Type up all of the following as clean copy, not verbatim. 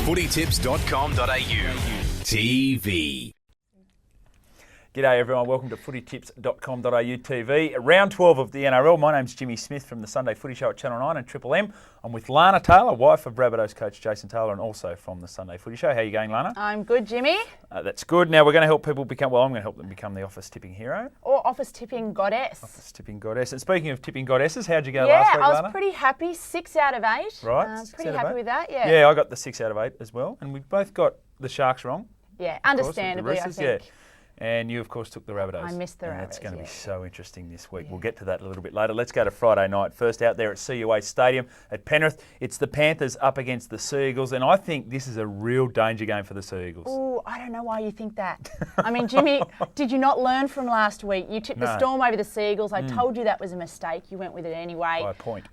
Footytips.com.au TV. G'day everyone, welcome to footytips.com.au TV. Round 12 of the NRL. My name's Jimmy Smith from the Sunday Footy Show at Channel 9 and Triple M. I'm with Lana Taylor, wife of Rabbitohs coach Jason Taylor, and also from the Sunday Footy Show. How are you going, Lana? I'm good, Jimmy. That's good. Now we're going to help people become, I'm going to help them become the office tipping hero. Or office tipping goddess. Office tipping goddess. And speaking of tipping goddesses, how'd you go last week, Lana? Yeah, I was pretty happy. 6 out of 8. Right. Pretty happy with that, yeah. Yeah, I got the 6 out of 8 as well. And we both got the Sharks wrong. Yeah, understandably, I think. Yeah. And you, of course, took the Rabbitohs. I missed the Rabbitohs. That's going to be so interesting this week. Yeah. We'll get to that a little bit later. Let's go to Friday night. First out there at CUA Stadium at Penrith. It's the Panthers up against the Sea Eagles, and I think this is a real danger game for the Sea Eagles. Oh, I don't know why you think that. I mean, Jimmy, did you not learn from last week? You tipped the Storm over the Sea Eagles. I told you that was a mistake. You went with it anyway. By a point.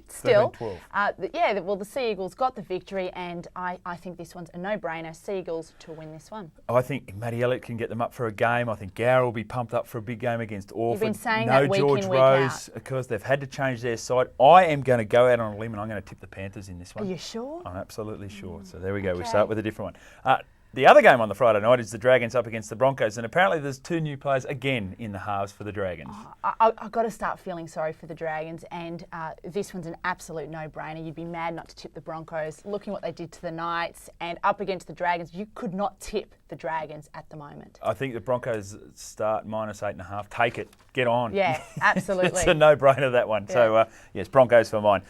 Still. 13-12. Well, the Sea Eagles got the victory, and I think this one's a no-brainer. Sea Eagles to win this one. I think Matty Elliott can get them up for a game. I think Gower will be pumped up for a big game against Orford. You've been saying no that week George in, week Rose out. Because they've had to change their side. I am going to go out on a limb and I'm going to tip the Panthers in this one. Are you sure? I'm absolutely sure. So there we go. Okay. We start with a different one. The other game on the Friday night is the Dragons up against the Broncos, and apparently there's 2 new players again in the halves for the Dragons. I've got to start feeling sorry for the Dragons, and this one's an absolute no-brainer. You'd be mad not to tip the Broncos. Looking what they did to the Knights and up against the Dragons, you could not tip the Dragons at the moment. I think the Broncos start -8.5. Take it. Get on. Yeah, absolutely. It's a no-brainer, that one. Yeah. So, yes, Broncos for mine.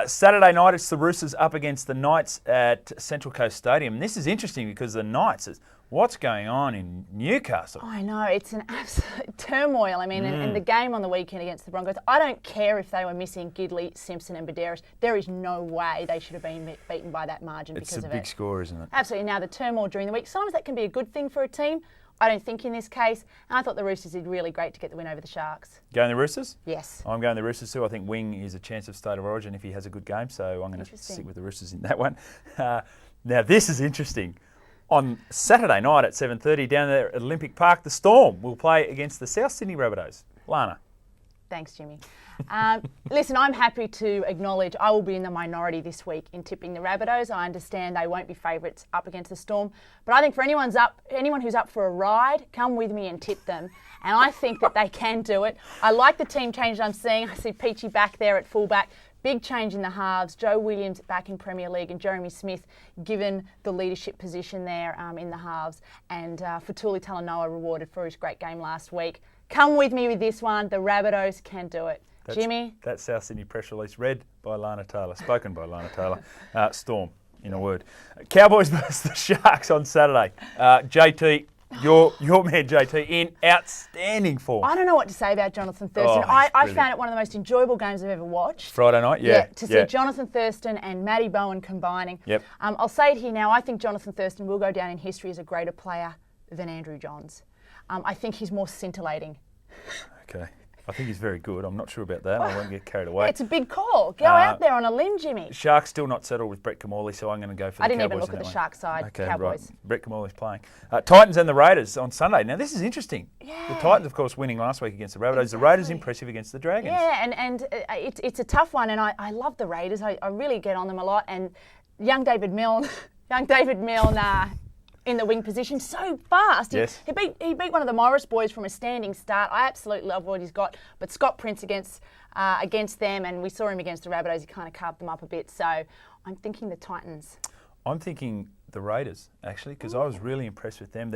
Saturday night, it's the Roosters up against the Knights at Central Coast Stadium. And this is interesting because the Knights, what's going on in Newcastle? I know, it's an absolute turmoil. I mean, and the game on the weekend against the Broncos, I don't care if they were missing Gidley, Simpson and Badderas. There is no way they should have been beaten by that margin because of it. It's a big score, isn't it? Absolutely. Now, the turmoil during the week, sometimes that can be a good thing for a team. I don't think in this case. And I thought the Roosters did really great to get the win over the Sharks. Going the Roosters? Yes. I'm going the Roosters too. I think Wing is a chance of State of Origin if he has a good game, so I'm going to stick with the Roosters in that one. Now, this is interesting. On Saturday night at 7:30 down there at Olympic Park, the Storm will play against the South Sydney Rabbitohs. Lana. Thanks, Jimmy. Listen, I'm happy to acknowledge I will be in the minority this week in tipping the Rabbitohs. I understand they won't be favourites up against the Storm, but I think for anyone who's up for a ride, come with me and tip them. And I think that they can do it. I like the team change I'm seeing. I see Peachy back there at fullback. Big change in the halves. Joe Williams back in Premier League and Jeremy Smith given the leadership position there in the halves. And Fatuli Talanoa rewarded for his great game last week. Come with me with this one. The Rabbitohs can do it. Jimmy? That South Sydney press release read by Lana Taylor, spoken by Lana Taylor. Storm, in a word. Cowboys versus the Sharks on Saturday. JT, your man JT in outstanding form. I don't know what to say about Jonathan Thurston. I found it one of the most enjoyable games I've ever watched. Friday night, yeah. To see Jonathan Thurston and Matty Bowen combining. Yep. I'll say it here now, I think Jonathan Thurston will go down in history as a greater player than Andrew Johns. I think he's more scintillating. Okay. I think he's very good. I'm not sure about that. I won't get carried away. It's a big call. Go out there on a limb, Jimmy. Sharks still not settled with Brett Kamali, so I'm going to go for the Cowboys. I didn't even look at the Sharks side. Okay, Cowboys. Right. Brett Kamali's playing. Titans and the Raiders on Sunday. Now, this is interesting. Yeah. The Titans, of course, winning last week against the Rabbitohs. Exactly. The Raiders impressive against the Dragons. Yeah, and it's a tough one, and I love the Raiders. I really get on them a lot. And young David Milne in the wing position, so fast. Yes. He beat one of the Morris boys from a standing start. I absolutely love what he's got. But Scott Prince against them, and we saw him against the Rabbitohs. He kind of carved them up a bit. So I'm thinking the Titans. I'm thinking the Raiders, actually, because I was really impressed with them.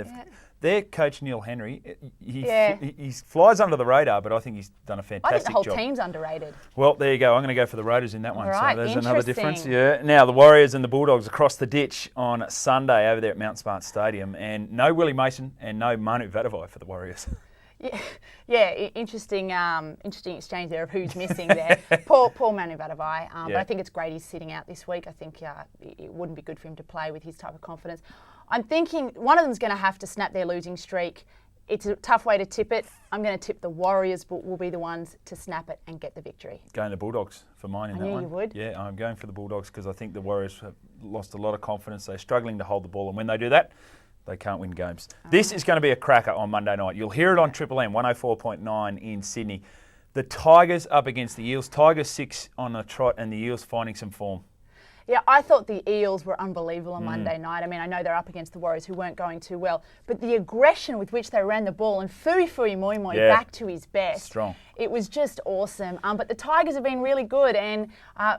Their coach, Neil Henry, he flies under the radar, but I think he's done a fantastic job. I think the whole team's underrated. Well, there you go. I'm going to go for the Raiders in that one. All right, so there's another difference. interesting. Yeah. Now, the Warriors and the Bulldogs across the ditch on Sunday over there at Mount Smart Stadium. And no Willie Mason and no Manu Vatuvei for the Warriors. Yeah, interesting exchange there of who's missing there. Poor Manu Vatuvei, but I think it's great he's sitting out this week. I think it wouldn't be good for him to play with his type of confidence. I'm thinking one of them's going to have to snap their losing streak. It's a tough way to tip it. I'm going to tip the Warriors, but will be the ones to snap it and get the victory. Going to Bulldogs for mine in that one. I knew you would. Yeah, I'm going for the Bulldogs because I think the Warriors have lost a lot of confidence. They're struggling to hold the ball, and when they do that, they can't win games. This is going to be a cracker on Monday night. You'll hear it on Triple M, 104.9 in Sydney. The Tigers up against the Eels. Tigers 6 on a trot and the Eels finding some form. Yeah, I thought the Eels were unbelievable on Monday night. I mean, I know they're up against the Warriors who weren't going too well, but the aggression with which they ran the ball and Footy Moi Moi back to his best. Strong. It was just awesome. But the Tigers have been really good, and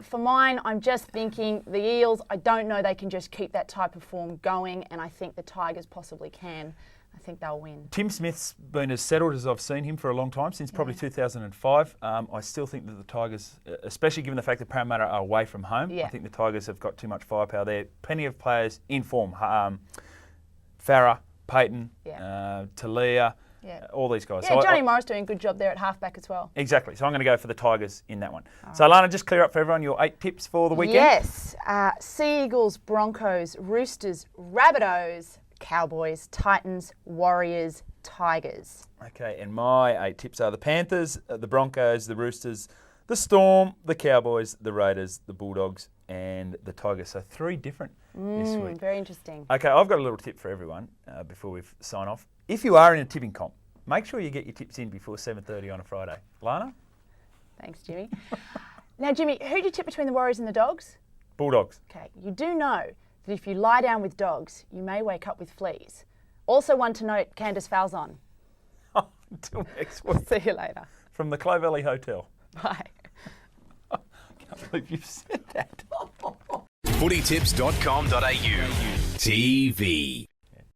for mine, I'm just thinking the Eels, I don't know they can just keep that type of form going, and I think the Tigers possibly can. I think they'll win. Tim Smith's been as settled as I've seen him for a long time, since probably 2005. I still think that the Tigers, especially given the fact that Parramatta are away from home, I think the Tigers have got too much firepower there. Plenty of players in form. Farah, Payton, Talia, all these guys. Yeah, so Johnny Morris doing a good job there at halfback as well. Exactly. So I'm going to go for the Tigers in that one. So Lana, just clear up for everyone your 8 tips for the weekend. Yes. Sea Eagles, Broncos, Roosters, Rabbitohs, Cowboys, Titans, Warriors, Tigers. Okay, and my 8 tips are the Panthers, the Broncos, the Roosters, the Storm, the Cowboys, the Raiders, the Bulldogs, and the Tigers. So 3 different this week. Very interesting. Okay, I've got a little tip for everyone before we sign off. If you are in a tipping comp, make sure you get your tips in before 7:30 on a Friday. Lana? Thanks, Jimmy. Now, Jimmy, who do you tip between the Warriors and the Dogs? Bulldogs. Okay, you do know that if you lie down with dogs, you may wake up with fleas. Also one to note, Candace Falzon. Until next week. See you later. From the Clow Valley Hotel. Bye. I can't believe you've said that. Footytips.com.au TV.